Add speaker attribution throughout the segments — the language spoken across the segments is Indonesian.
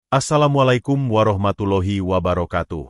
Speaker 1: Assalamualaikum warahmatullahi wabarakatuh.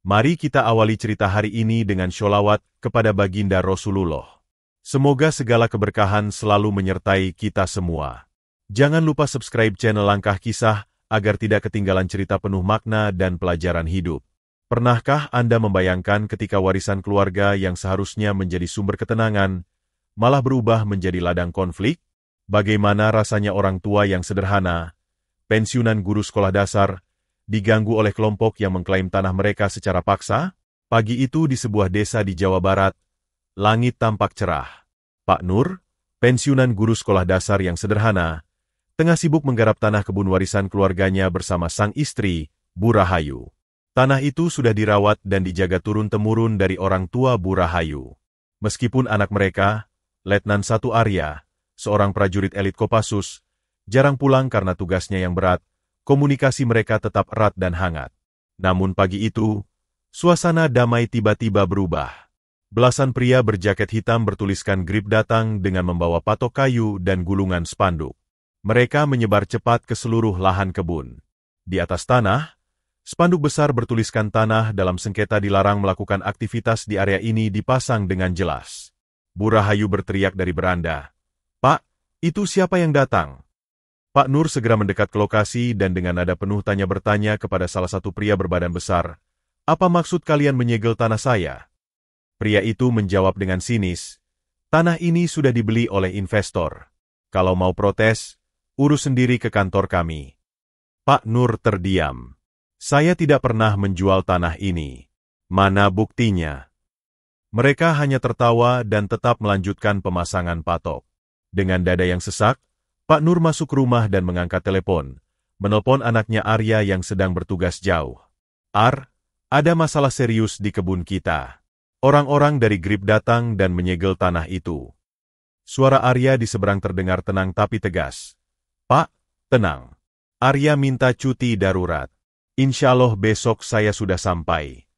Speaker 1: Mari kita awali cerita hari ini dengan sholawat kepada baginda Rasulullah. Semoga segala keberkahan selalu menyertai kita semua. Jangan lupa subscribe channel Langkah Kisah agar tidak ketinggalan cerita penuh makna dan pelajaran hidup. Pernahkah Anda membayangkan ketika warisan keluarga yang seharusnya menjadi sumber ketenangan, malah berubah menjadi ladang konflik? Bagaimana rasanya orang tua yang sederhana, pensiunan guru sekolah dasar, diganggu oleh kelompok yang mengklaim tanah mereka secara paksa? Pagi itu di sebuah desa di Jawa Barat, langit tampak cerah. Pak Nur, pensiunan guru sekolah dasar yang sederhana, tengah sibuk menggarap tanah kebun warisan keluarganya bersama sang istri, Bu Rahayu. Tanah itu sudah dirawat dan dijaga turun-temurun dari orang tua Bu Rahayu. Meskipun anak mereka, Letnan 1 Arya, seorang prajurit elit Kopassus, jarang pulang karena tugasnya yang berat, komunikasi mereka tetap erat dan hangat. Namun pagi itu, suasana damai tiba-tiba berubah. Belasan pria berjaket hitam bertuliskan grip datang dengan membawa patok kayu dan gulungan spanduk. Mereka menyebar cepat ke seluruh lahan kebun. Di atas tanah, spanduk besar bertuliskan tanah dalam sengketa dilarang melakukan aktivitas di area ini dipasang dengan jelas. Bu Rahayu berteriak dari beranda, "Pak, itu siapa yang datang?" Pak Nur segera mendekat ke lokasi dan dengan nada penuh tanya bertanya kepada salah satu pria berbadan besar, "Apa maksud kalian menyegel tanah saya?" Pria itu menjawab dengan sinis, "Tanah ini sudah dibeli oleh investor. Kalau mau protes, urus sendiri ke kantor kami." Pak Nur terdiam. "Saya tidak pernah menjual tanah ini. Mana buktinya?" Mereka hanya tertawa dan tetap melanjutkan pemasangan patok. Dengan dada yang sesak, Pak Nur masuk rumah dan mengangkat telepon, menelpon anaknya Arya yang sedang bertugas jauh. "Ar, ada masalah serius di kebun kita. Orang-orang dari grip datang dan menyegel tanah itu." Suara Arya di seberang terdengar tenang tapi tegas. "Pak, tenang. Arya minta cuti darurat. Insya Allah besok saya sudah sampai."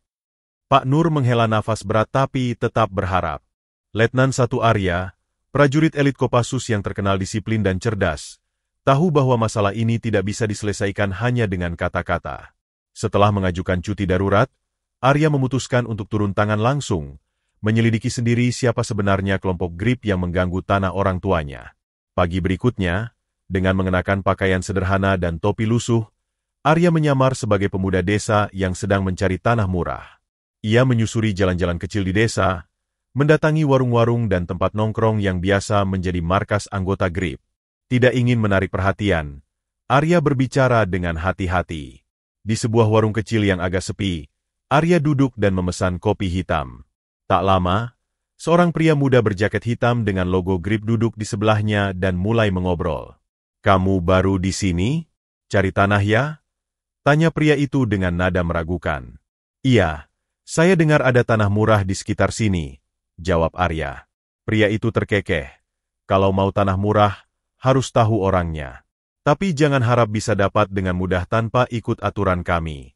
Speaker 1: Pak Nur menghela nafas berat tapi tetap berharap. Letnan 1 Arya, prajurit elit Kopassus yang terkenal disiplin dan cerdas, tahu bahwa masalah ini tidak bisa diselesaikan hanya dengan kata-kata. Setelah mengajukan cuti darurat, Arya memutuskan untuk turun tangan langsung, menyelidiki sendiri siapa sebenarnya kelompok grip yang mengganggu tanah orang tuanya. Pagi berikutnya, dengan mengenakan pakaian sederhana dan topi lusuh, Arya menyamar sebagai pemuda desa yang sedang mencari tanah murah. Ia menyusuri jalan-jalan kecil di desa, mendatangi warung-warung dan tempat nongkrong yang biasa menjadi markas anggota grip. Tidak ingin menarik perhatian, Arya berbicara dengan hati-hati. Di sebuah warung kecil yang agak sepi, Arya duduk dan memesan kopi hitam. Tak lama, seorang pria muda berjaket hitam dengan logo grip duduk di sebelahnya dan mulai mengobrol. "Kamu baru di sini? Cari tanah ya?" tanya pria itu dengan nada meragukan. "Iya, saya dengar ada tanah murah di sekitar sini," jawab Arya. Pria itu terkekeh. "Kalau mau tanah murah, harus tahu orangnya. Tapi jangan harap bisa dapat dengan mudah tanpa ikut aturan kami."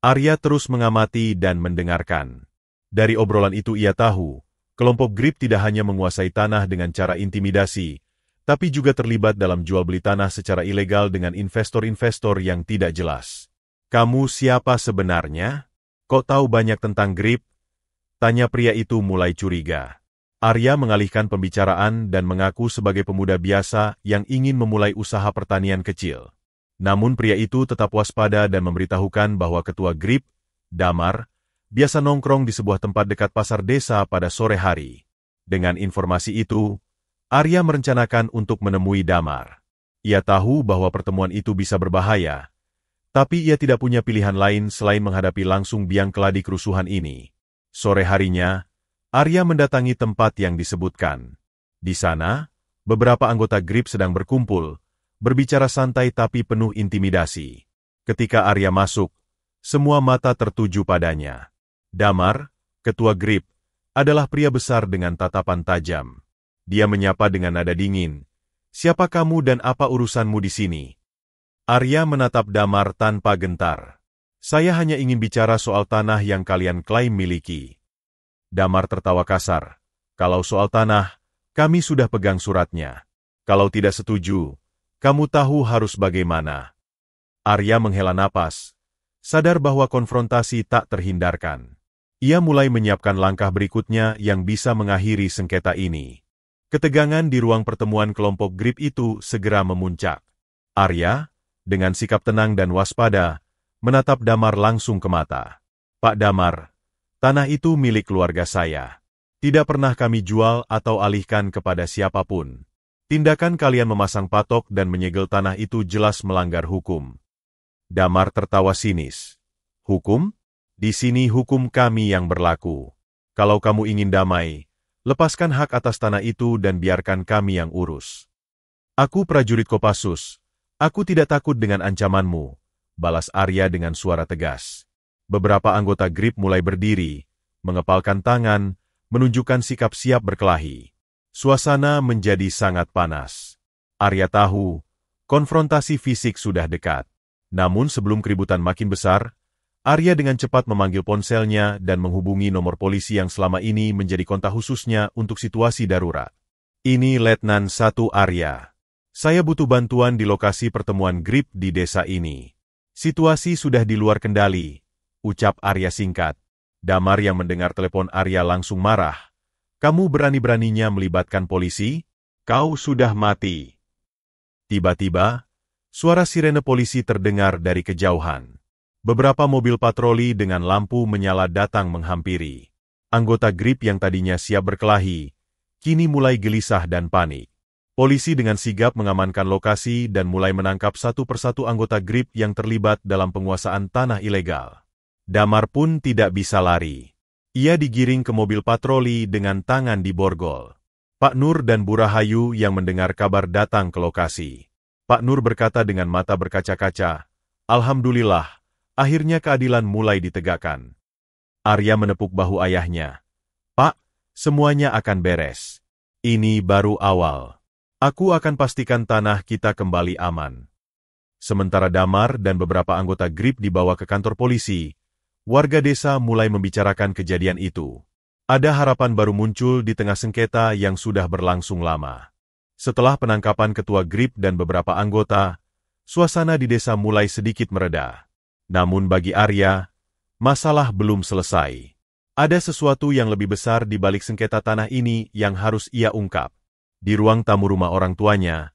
Speaker 1: Arya terus mengamati dan mendengarkan. Dari obrolan itu ia tahu, kelompok grip tidak hanya menguasai tanah dengan cara intimidasi, tapi juga terlibat dalam jual beli tanah secara ilegal dengan investor-investor yang tidak jelas. "Kamu siapa sebenarnya? Kok tahu banyak tentang grip?" tanya pria itu mulai curiga. Arya mengalihkan pembicaraan dan mengaku sebagai pemuda biasa yang ingin memulai usaha pertanian kecil. Namun pria itu tetap waspada dan memberitahukan bahwa ketua grip, Damar, biasa nongkrong di sebuah tempat dekat pasar desa pada sore hari. Dengan informasi itu, Arya merencanakan untuk menemui Damar. Ia tahu bahwa pertemuan itu bisa berbahaya, tapi ia tidak punya pilihan lain selain menghadapi langsung biang keladi kerusuhan ini. Sore harinya, Arya mendatangi tempat yang disebutkan. Di sana, beberapa anggota grip sedang berkumpul, berbicara santai tapi penuh intimidasi. Ketika Arya masuk, semua mata tertuju padanya. Damar, ketua grip, adalah pria besar dengan tatapan tajam. Dia menyapa dengan nada dingin, "Siapa kamu dan apa urusanmu di sini?" Arya menatap Damar tanpa gentar. "Saya hanya ingin bicara soal tanah yang kalian klaim miliki." Damar tertawa kasar. "Kalau soal tanah, kami sudah pegang suratnya. Kalau tidak setuju, kamu tahu harus bagaimana." Arya menghela napas, sadar bahwa konfrontasi tak terhindarkan. Ia mulai menyiapkan langkah berikutnya yang bisa mengakhiri sengketa ini. Ketegangan di ruang pertemuan kelompok GRIP itu segera memuncak. Arya, dengan sikap tenang dan waspada, menatap Damar langsung ke mata. Pak Damar, tanah itu milik keluarga saya. Tidak pernah kami jual atau alihkan kepada siapapun. Tindakan kalian memasang patok dan menyegel tanah itu jelas melanggar hukum. Damar tertawa sinis. Hukum? Di sini hukum kami yang berlaku. Kalau kamu ingin damai, lepaskan hak atas tanah itu dan biarkan kami yang urus. Aku prajurit Kopassus. Aku tidak takut dengan ancamanmu, balas Arya dengan suara tegas. Beberapa anggota GRIP mulai berdiri, mengepalkan tangan, menunjukkan sikap siap berkelahi. Suasana menjadi sangat panas. Arya tahu, konfrontasi fisik sudah dekat. Namun sebelum keributan makin besar, Arya dengan cepat memanggil ponselnya dan menghubungi nomor polisi yang selama ini menjadi kontak khususnya untuk situasi darurat. Ini Letnan 1 Arya. Saya butuh bantuan di lokasi pertemuan GRIP di desa ini. Situasi sudah di luar kendali, ucap Arya singkat. Damar yang mendengar telepon Arya langsung marah. Kamu berani-beraninya melibatkan polisi? Kau sudah mati. Tiba-tiba, suara sirene polisi terdengar dari kejauhan. Beberapa mobil patroli dengan lampu menyala datang menghampiri. Anggota GRIP yang tadinya siap berkelahi, kini mulai gelisah dan panik. Polisi dengan sigap mengamankan lokasi dan mulai menangkap satu persatu anggota GRIP yang terlibat dalam penguasaan tanah ilegal. Damar pun tidak bisa lari. Ia digiring ke mobil patroli dengan tangan diborgol. Pak Nur dan Bu Rahayu yang mendengar kabar datang ke lokasi. Pak Nur berkata dengan mata berkaca-kaca, Alhamdulillah. Akhirnya keadilan mulai ditegakkan. Arya menepuk bahu ayahnya. Pak, semuanya akan beres. Ini baru awal. Aku akan pastikan tanah kita kembali aman. Sementara Damar dan beberapa anggota GRIP dibawa ke kantor polisi, warga desa mulai membicarakan kejadian itu. Ada harapan baru muncul di tengah sengketa yang sudah berlangsung lama. Setelah penangkapan ketua GRIP dan beberapa anggota, suasana di desa mulai sedikit mereda. Namun bagi Arya, masalah belum selesai. Ada sesuatu yang lebih besar di balik sengketa tanah ini yang harus ia ungkap. Di ruang tamu rumah orang tuanya,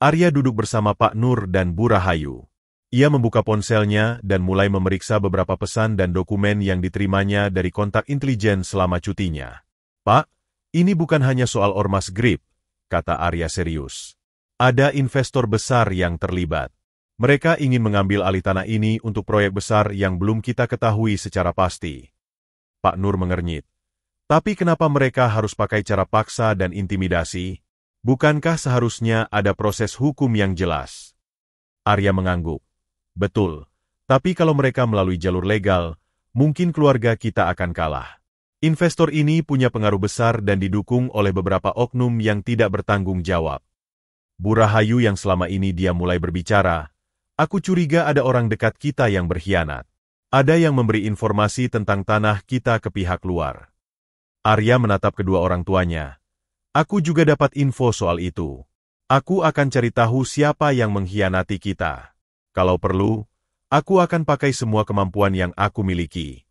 Speaker 1: Arya duduk bersama Pak Nur dan Bu Rahayu. Ia membuka ponselnya dan mulai memeriksa beberapa pesan dan dokumen yang diterimanya dari kontak intelijen selama cutinya. Pak, ini bukan hanya soal ormas GRIP, kata Arya serius. Ada investor besar yang terlibat. Mereka ingin mengambil alih tanah ini untuk proyek besar yang belum kita ketahui secara pasti. Pak Nur mengernyit. Tapi kenapa mereka harus pakai cara paksa dan intimidasi? Bukankah seharusnya ada proses hukum yang jelas? Arya mengangguk. Betul, tapi kalau mereka melalui jalur legal, mungkin keluarga kita akan kalah. Investor ini punya pengaruh besar dan didukung oleh beberapa oknum yang tidak bertanggung jawab. Bu Rahayu yang selama ini dia mulai berbicara, aku curiga ada orang dekat kita yang berkhianat. Ada yang memberi informasi tentang tanah kita ke pihak luar. Arya menatap kedua orang tuanya. Aku juga dapat info soal itu. Aku akan cari tahu siapa yang mengkhianati kita. Kalau perlu, aku akan pakai semua kemampuan yang aku miliki.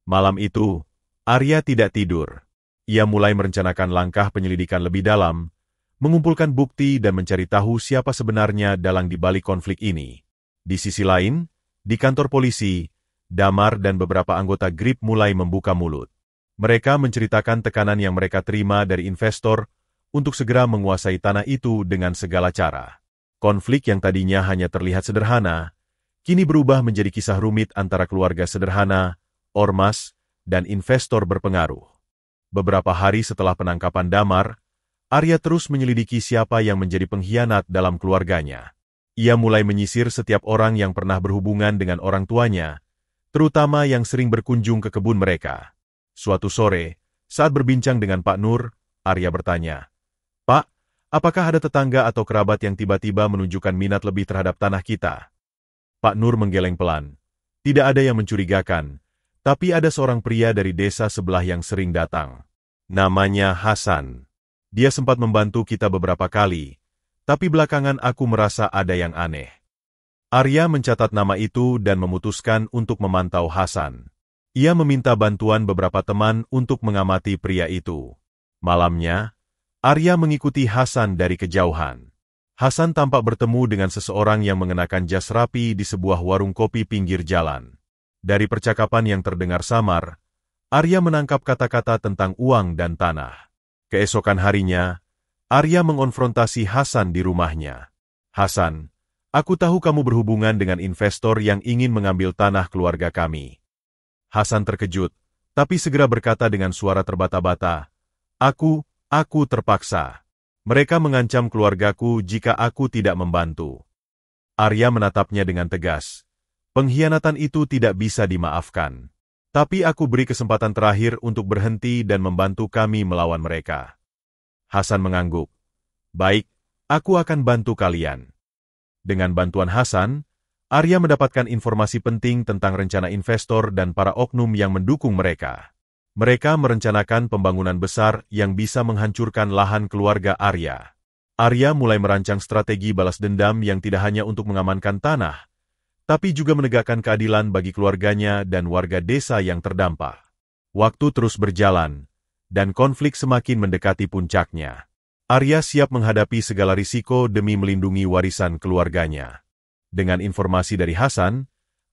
Speaker 1: Malam itu, Arya tidak tidur. Ia mulai merencanakan langkah penyelidikan lebih dalam, mengumpulkan bukti dan mencari tahu siapa sebenarnya dalang di balik konflik ini. Di sisi lain, di kantor polisi, Damar dan beberapa anggota GRIP mulai membuka mulut. Mereka menceritakan tekanan yang mereka terima dari investor untuk segera menguasai tanah itu dengan segala cara. Konflik yang tadinya hanya terlihat sederhana, kini berubah menjadi kisah rumit antara keluarga sederhana, ormas, dan investor berpengaruh. Beberapa hari setelah penangkapan Damar, Arya terus menyelidiki siapa yang menjadi pengkhianat dalam keluarganya. Ia mulai menyisir setiap orang yang pernah berhubungan dengan orang tuanya, terutama yang sering berkunjung ke kebun mereka. Suatu sore, saat berbincang dengan Pak Nur, Arya bertanya, Pak, apakah ada tetangga atau kerabat yang tiba-tiba menunjukkan minat lebih terhadap tanah kita? Pak Nur menggeleng pelan. Tidak ada yang mencurigakan, tapi ada seorang pria dari desa sebelah yang sering datang. Namanya Hasan. Dia sempat membantu kita beberapa kali, tapi belakangan aku merasa ada yang aneh. Arya mencatat nama itu dan memutuskan untuk memantau Hasan. Ia meminta bantuan beberapa teman untuk mengamati pria itu. Malamnya, Arya mengikuti Hasan dari kejauhan. Hasan tampak bertemu dengan seseorang yang mengenakan jas rapi di sebuah warung kopi pinggir jalan. Dari percakapan yang terdengar samar, Arya menangkap kata-kata tentang uang dan tanah. Keesokan harinya, Arya mengonfrontasi Hasan di rumahnya. "Hasan, aku tahu kamu berhubungan dengan investor yang ingin mengambil tanah keluarga kami." Hasan terkejut, tapi segera berkata dengan suara terbata-bata, Aku terpaksa. Mereka mengancam keluargaku jika aku tidak membantu." Arya menatapnya dengan tegas. "Pengkhianatan itu tidak bisa dimaafkan. Tapi aku beri kesempatan terakhir untuk berhenti dan membantu kami melawan mereka." Hasan mengangguk. "Baik, aku akan bantu kalian." Dengan bantuan Hasan, Arya mendapatkan informasi penting tentang rencana investor dan para oknum yang mendukung mereka. Mereka merencanakan pembangunan besar yang bisa menghancurkan lahan keluarga Arya. Arya mulai merancang strategi balas dendam yang tidak hanya untuk mengamankan tanah, tapi juga menegakkan keadilan bagi keluarganya dan warga desa yang terdampak. Waktu terus berjalan, dan konflik semakin mendekati puncaknya. Arya siap menghadapi segala risiko demi melindungi warisan keluarganya. Dengan informasi dari Hasan,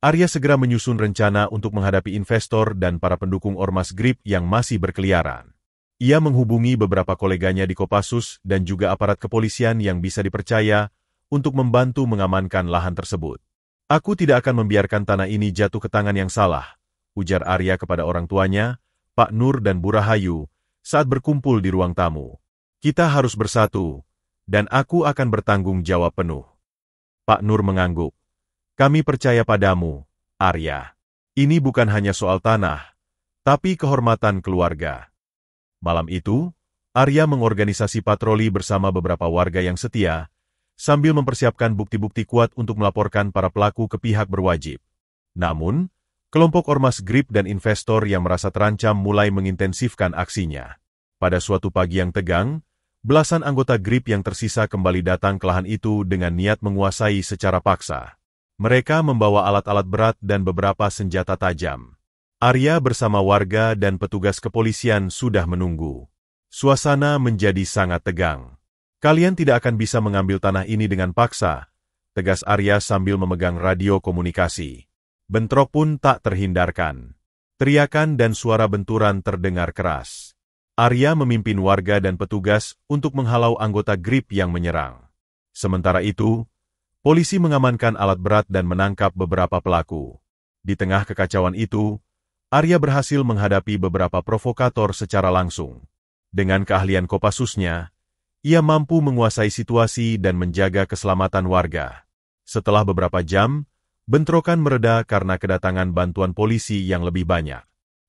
Speaker 1: Arya segera menyusun rencana untuk menghadapi investor dan para pendukung Ormas Grip yang masih berkeliaran. Ia menghubungi beberapa koleganya di Kopassus dan juga aparat kepolisian yang bisa dipercaya untuk membantu mengamankan lahan tersebut. "Aku tidak akan membiarkan tanah ini jatuh ke tangan yang salah," ujar Arya kepada orang tuanya, Pak Nur dan Bu Rahayu, saat berkumpul di ruang tamu. "Kita harus bersatu, dan aku akan bertanggung jawab penuh." Pak Nur mengangguk. "Kami percaya padamu, Arya. Ini bukan hanya soal tanah, tapi kehormatan keluarga." Malam itu, Arya mengorganisasi patroli bersama beberapa warga yang setia, sambil mempersiapkan bukti-bukti kuat untuk melaporkan para pelaku ke pihak berwajib. Namun, kelompok Ormas Grip dan investor yang merasa terancam mulai mengintensifkan aksinya. Pada suatu pagi yang tegang, belasan anggota Grip yang tersisa kembali datang ke lahan itu dengan niat menguasai secara paksa. Mereka membawa alat-alat berat dan beberapa senjata tajam. Arya bersama warga dan petugas kepolisian sudah menunggu. Suasana menjadi sangat tegang. "Kalian tidak akan bisa mengambil tanah ini dengan paksa," tegas Arya sambil memegang radio komunikasi. Bentrok pun tak terhindarkan. Teriakan dan suara benturan terdengar keras. Arya memimpin warga dan petugas untuk menghalau anggota Grip yang menyerang. Sementara itu, polisi mengamankan alat berat dan menangkap beberapa pelaku. Di tengah kekacauan itu, Arya berhasil menghadapi beberapa provokator secara langsung. Dengan keahlian Kopassusnya, ia mampu menguasai situasi dan menjaga keselamatan warga. Setelah beberapa jam, bentrokan mereda karena kedatangan bantuan polisi yang lebih banyak.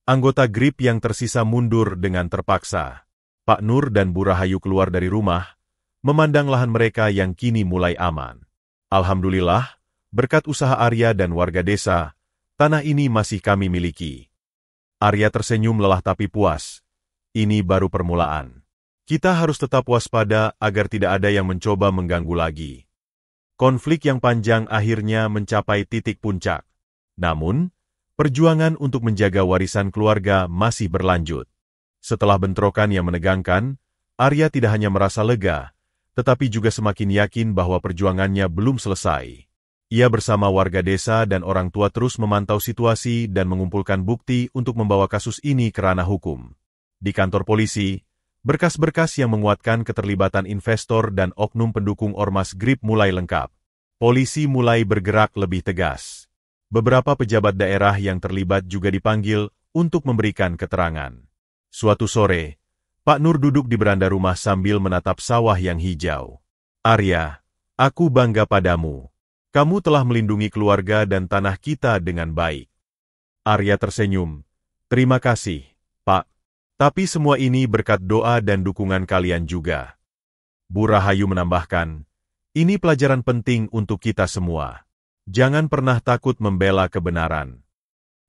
Speaker 1: Anggota Grip yang tersisa mundur dengan terpaksa. Pak Nur dan Bu Rahayu keluar dari rumah, memandang lahan mereka yang kini mulai aman. "Alhamdulillah, berkat usaha Arya dan warga desa, tanah ini masih kami miliki." Arya tersenyum lelah tapi puas. Ini baru permulaan. Kita harus tetap waspada agar tidak ada yang mencoba mengganggu lagi. Konflik yang panjang akhirnya mencapai titik puncak. Namun, perjuangan untuk menjaga warisan keluarga masih berlanjut. Setelah bentrokan yang menegangkan, Arya tidak hanya merasa lega, tetapi juga semakin yakin bahwa perjuangannya belum selesai. Ia bersama warga desa dan orang tua terus memantau situasi dan mengumpulkan bukti untuk membawa kasus ini ke ranah hukum. Di kantor polisi, berkas-berkas yang menguatkan keterlibatan investor dan oknum pendukung Ormas Grip mulai lengkap. Polisi mulai bergerak lebih tegas. Beberapa pejabat daerah yang terlibat juga dipanggil untuk memberikan keterangan. Suatu sore, Pak Nur duduk di beranda rumah sambil menatap sawah yang hijau. "Arya, aku bangga padamu. Kamu telah melindungi keluarga dan tanah kita dengan baik." Arya tersenyum. "Terima kasih, Pak. Tapi semua ini berkat doa dan dukungan kalian juga." Bu Rahayu menambahkan, "Ini pelajaran penting untuk kita semua. Jangan pernah takut membela kebenaran."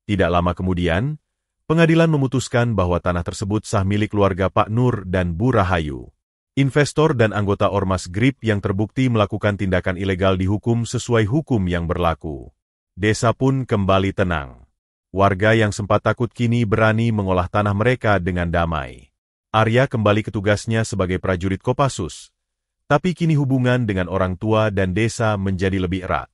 Speaker 1: Tidak lama kemudian, pengadilan memutuskan bahwa tanah tersebut sah milik keluarga Pak Nur dan Bu Rahayu. Investor dan anggota Ormas GRIP yang terbukti melakukan tindakan ilegal dihukum sesuai hukum yang berlaku. Desa pun kembali tenang. Warga yang sempat takut kini berani mengolah tanah mereka dengan damai. Arya kembali ke tugasnya sebagai prajurit Kopassus. Tapi kini hubungan dengan orang tua dan desa menjadi lebih erat.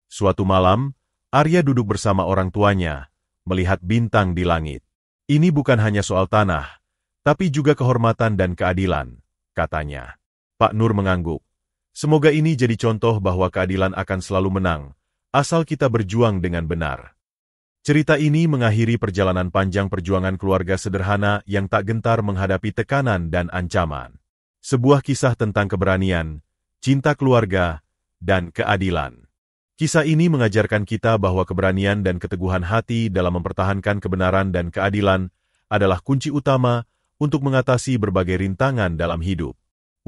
Speaker 1: Suatu malam, Arya duduk bersama orang tuanya, melihat bintang di langit. Ini bukan hanya soal tanah, tapi juga kehormatan dan keadilan, katanya. Pak Nur mengangguk. Semoga ini jadi contoh bahwa keadilan akan selalu menang, asal kita berjuang dengan benar. Cerita ini mengakhiri perjalanan panjang perjuangan keluarga sederhana yang tak gentar menghadapi tekanan dan ancaman. Sebuah kisah tentang keberanian, cinta keluarga, dan keadilan. Kisah ini mengajarkan kita bahwa keberanian dan keteguhan hati dalam mempertahankan kebenaran dan keadilan adalah kunci utama untuk mengatasi berbagai rintangan dalam hidup.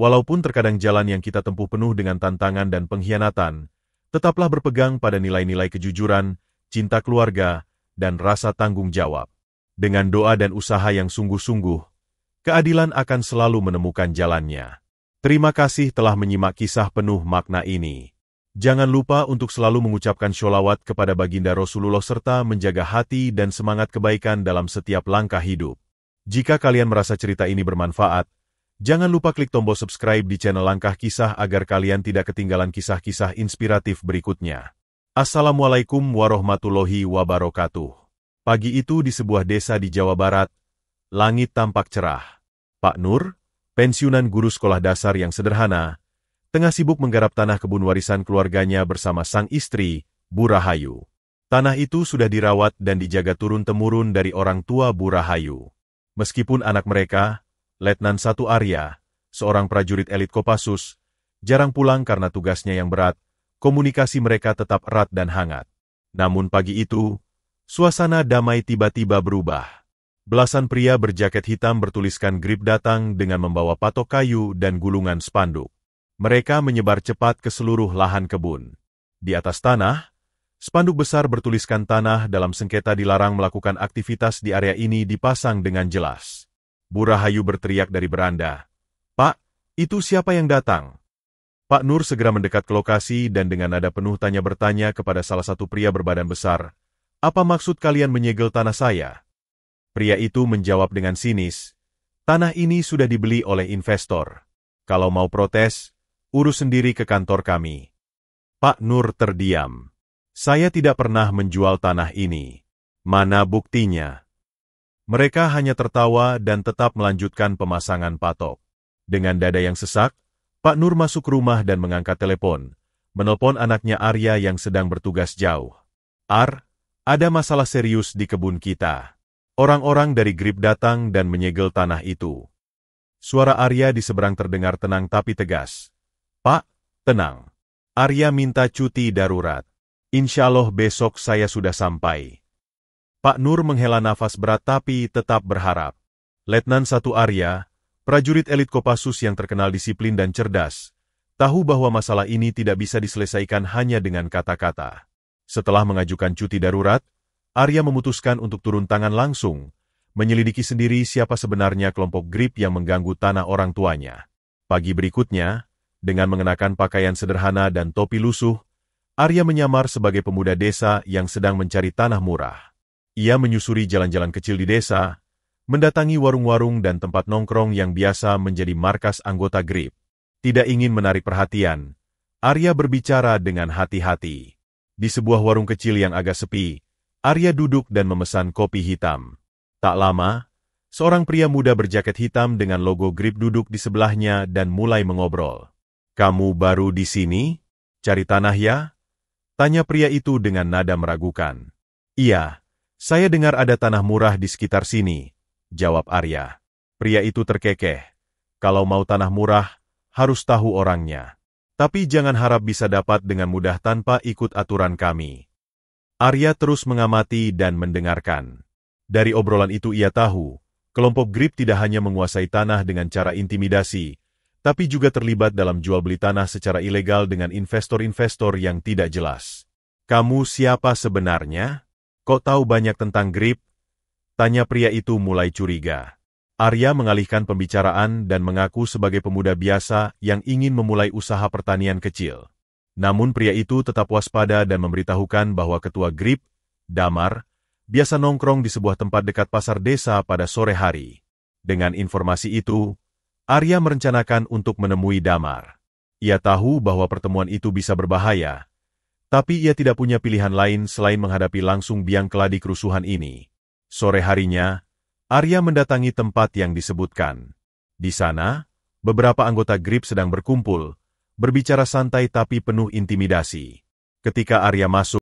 Speaker 1: Walaupun terkadang jalan yang kita tempuh penuh dengan tantangan dan pengkhianatan, tetaplah berpegang pada nilai-nilai kejujuran, cinta keluarga, dan rasa tanggung jawab. Dengan doa dan usaha yang sungguh-sungguh, keadilan akan selalu menemukan jalannya. Terima kasih telah menyimak kisah penuh makna ini. Jangan lupa untuk selalu mengucapkan sholawat kepada baginda Rasulullah serta menjaga hati dan semangat kebaikan dalam setiap langkah hidup. Jika kalian merasa cerita ini bermanfaat, jangan lupa klik tombol subscribe di channel Langkah Kisah agar kalian tidak ketinggalan kisah-kisah inspiratif berikutnya. Assalamualaikum warahmatullahi wabarakatuh. Pagi itu di sebuah desa di Jawa Barat, langit tampak cerah. Pak Nur, pensiunan guru sekolah dasar yang sederhana, tengah sibuk menggarap tanah kebun warisan keluarganya bersama sang istri, Bu Rahayu. Tanah itu sudah dirawat dan dijaga turun-temurun dari orang tua Bu Rahayu. Meskipun anak mereka, Letnan 1 Arya, seorang prajurit elit Kopassus, jarang pulang karena tugasnya yang berat, komunikasi mereka tetap erat dan hangat. Namun pagi itu, suasana damai tiba-tiba berubah. Belasan pria berjaket hitam bertuliskan GRIP datang dengan membawa patok kayu dan gulungan spanduk. Mereka menyebar cepat ke seluruh lahan kebun. Di atas tanah, spanduk besar bertuliskan tanah dalam sengketa dilarang melakukan aktivitas di area ini dipasang dengan jelas. Bu Rahayu berteriak dari beranda, "Pak, itu siapa yang datang?" Pak Nur segera mendekat ke lokasi dan dengan nada penuh tanya bertanya kepada salah satu pria berbadan besar, "Apa maksud kalian menyegel tanah saya?" Pria itu menjawab dengan sinis, "Tanah ini sudah dibeli oleh investor. Kalau mau protes, urus sendiri ke kantor kami." Pak Nur terdiam. "Saya tidak pernah menjual tanah ini. Mana buktinya?" Mereka hanya tertawa dan tetap melanjutkan pemasangan patok. Dengan dada yang sesak, Pak Nur masuk rumah dan mengangkat telepon, menelpon anaknya Arya yang sedang bertugas jauh. Ada masalah serius di kebun kita. Orang-orang dari GRIP datang dan menyegel tanah itu." Suara Arya di seberang terdengar tenang tapi tegas. "Pak, tenang. Arya minta cuti darurat. Insya Allah besok saya sudah sampai." Pak Nur menghela nafas berat tapi tetap berharap. Letnan 1 Arya, prajurit elit Kopassus yang terkenal disiplin dan cerdas, tahu bahwa masalah ini tidak bisa diselesaikan hanya dengan kata-kata. Setelah mengajukan cuti darurat, Arya memutuskan untuk turun tangan langsung, menyelidiki sendiri siapa sebenarnya kelompok GRIP yang mengganggu tanah orang tuanya. Pagi berikutnya, dengan mengenakan pakaian sederhana dan topi lusuh, Arya menyamar sebagai pemuda desa yang sedang mencari tanah murah. Ia menyusuri jalan-jalan kecil di desa, mendatangi warung-warung dan tempat nongkrong yang biasa menjadi markas anggota GRIP. Tidak ingin menarik perhatian, Arya berbicara dengan hati-hati. Di sebuah warung kecil yang agak sepi, Arya duduk dan memesan kopi hitam. Tak lama, seorang pria muda berjaket hitam dengan logo GRIP duduk di sebelahnya dan mulai mengobrol. "Kamu baru di sini? Cari tanah ya?" tanya pria itu dengan nada meragukan. "Iya, saya dengar ada tanah murah di sekitar sini," jawab Arya. Pria itu terkekeh. "Kalau mau tanah murah, harus tahu orangnya. Tapi jangan harap bisa dapat dengan mudah tanpa ikut aturan kami." Arya terus mengamati dan mendengarkan. Dari obrolan itu ia tahu, kelompok GRIP tidak hanya menguasai tanah dengan cara intimidasi, tapi juga terlibat dalam jual beli tanah secara ilegal dengan investor-investor yang tidak jelas. "Kamu siapa sebenarnya? Kok tahu banyak tentang GRIP?" tanya pria itu mulai curiga. Arya mengalihkan pembicaraan dan mengaku sebagai pemuda biasa yang ingin memulai usaha pertanian kecil. Namun pria itu tetap waspada dan memberitahukan bahwa ketua GRIP, Damar, biasa nongkrong di sebuah tempat dekat pasar desa pada sore hari. Dengan informasi itu, Arya merencanakan untuk menemui Damar. Ia tahu bahwa pertemuan itu bisa berbahaya, tapi ia tidak punya pilihan lain selain menghadapi langsung biang keladi kerusuhan ini. Sore harinya, Arya mendatangi tempat yang disebutkan. Di sana, beberapa anggota GRIP sedang berkumpul, berbicara santai tapi penuh intimidasi. Ketika Arya masuk,